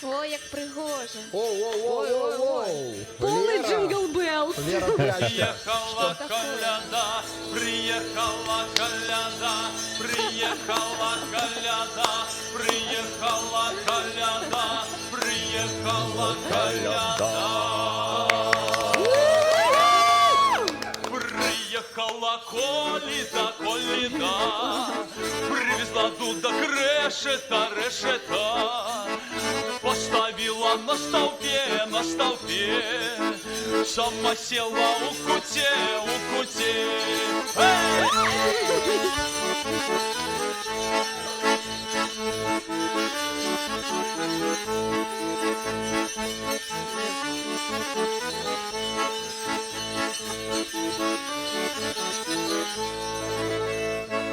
Ой, як пригоже. Оу-оу-оу-оу-оу. Полный джингл беллс. Лера, прячься. Приехала коляда, приехала коляда, приехала коляда, приехала коляда, приехала коляда. Приехала коліда, коліда, привезла дуда решета, решета, поставила на столпе, сама села у куте, у куте.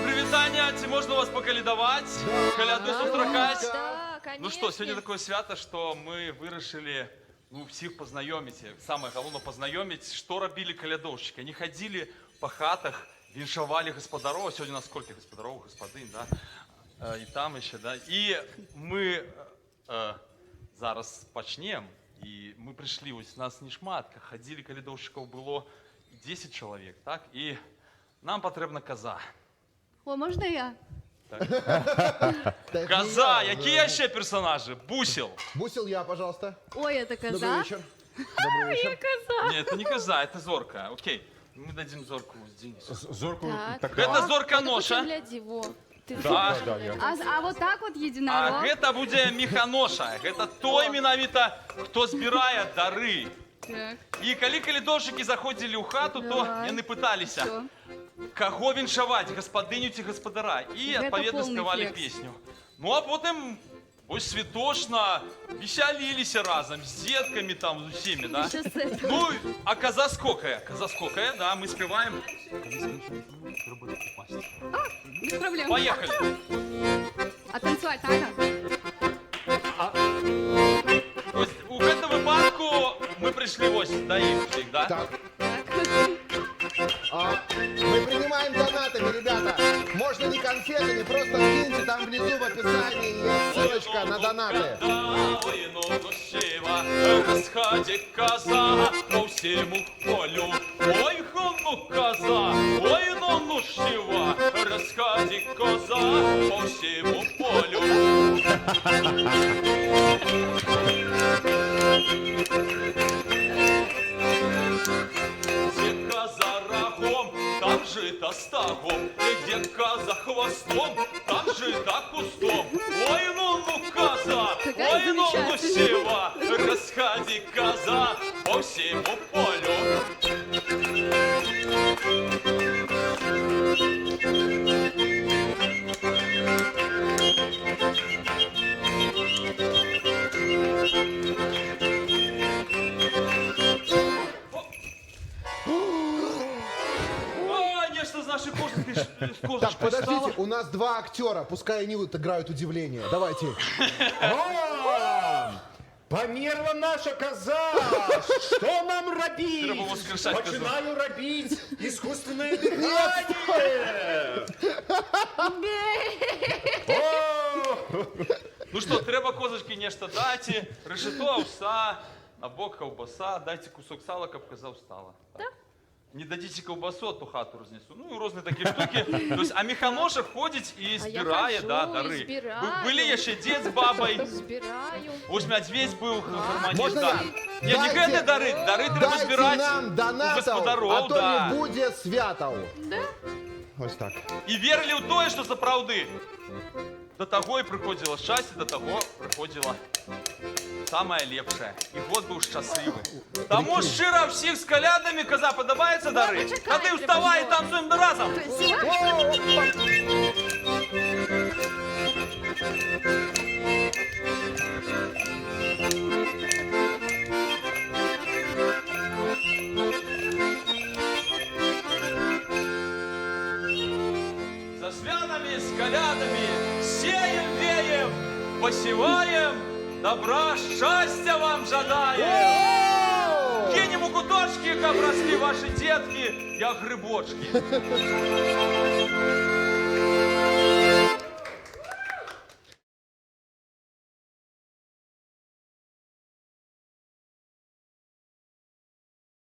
Привітання, ці можна вас покалядувати? Коляду зустракать? Да, конечно. Ну что, сегодня такое свято, что мы вырашили, всех познакомить, самое главное познакомить, что робили колядовщики. Они ходили по хатах, віншавали господаров, сегодня у нас сколько господаров, господин, да, и там еще, да, и мы зараз почнем, и мы пришли, ось нас не шматка, ходили колядовщиков было 10 человек, так, и нам потребна коза. О, можно я? Коза, які ще персонажі? Бусел. Бусел я, пожалуйста. Ой, это Добрый коза? вечер. Добрый вечер. Коза. Нет, это не коза, это зорка. Окей, мы дадим зорку Денису. Зорку Так. Это зорка Ти ноша. гляді, во. Ти Да. Да, я. А вот так вот А единорог? гэта будзе механоша. Гэта той менавіта, хто збірае дары. Так, І калі калядоўшчыкі заходзілі ў хату, то Давай. яны пыталіся, всё. каго віншаваць, гаспадыню ці гаспадара. І Гэта адпаведна поўны спявалі флекс. песню. Ну а потым ось святочна весяліліся разам з дзеткамі там з усімі, да? Сейчас это. Ну, а коза скокая, да, мы спеваем. Без проблем. Поехали. А танцевать надо? Ось у гэтым выпадку мы пришли ось до іх, да? Так. Мы принимаем донатами, ребята. Можно не конфетами, просто киньте там внизу в описании есть ссылочка на донаты. Ой, ну сива, розходить коза по всему полю. Ой, ну коза, ой, ну сива, розходить коза по всему полю. Где коза рогом, там жито стогом, где коза хвостом, там жито кустом. Ой, ну коза, Какая ой, ну замечательная. сива, расходи коза по всему полю. Ой, нечто из нашей кожи Так, подождите, у нас два актера, пускай они вот играют удивление. Давайте. О! Померла наша коза! Что нам робить? Треба воскрешать козу. Починаю робить искусственное дыхание! О! Ну что, треба козочки нечто дайте, решето овса, на бок ковбаса, дайте кусок сала, каб коза встала. Так. Не дадите ковбасу, а то хату разнесу. Ну, разные такие штуки. То есть, а механоша ходить и А я збирає, хожу, да, і дары. збираю. Были еще дед с бабой. Збираю. Ось медведь был, гармонist, Можно да. я? Не, не гэты дары, дары треба Дайте збирать нам у донатов, господаров, а то да. не буде святов. Ось так. І вірили ў тое, што сапраўды да таго і прыходзіла шчасце, да таго прыходзіла самае лепшае. І год быў шчаслівы. Таму шчыра ўсіх з калядамі, каза, падабаецца дары? Почакай, Тады ўставай і треба танцуем разам. За святами, с колядами, сеем, веем, посеваем, добра, счастья вам жадаем. Кинем у куточки, как росли ваши детки, як грибочки.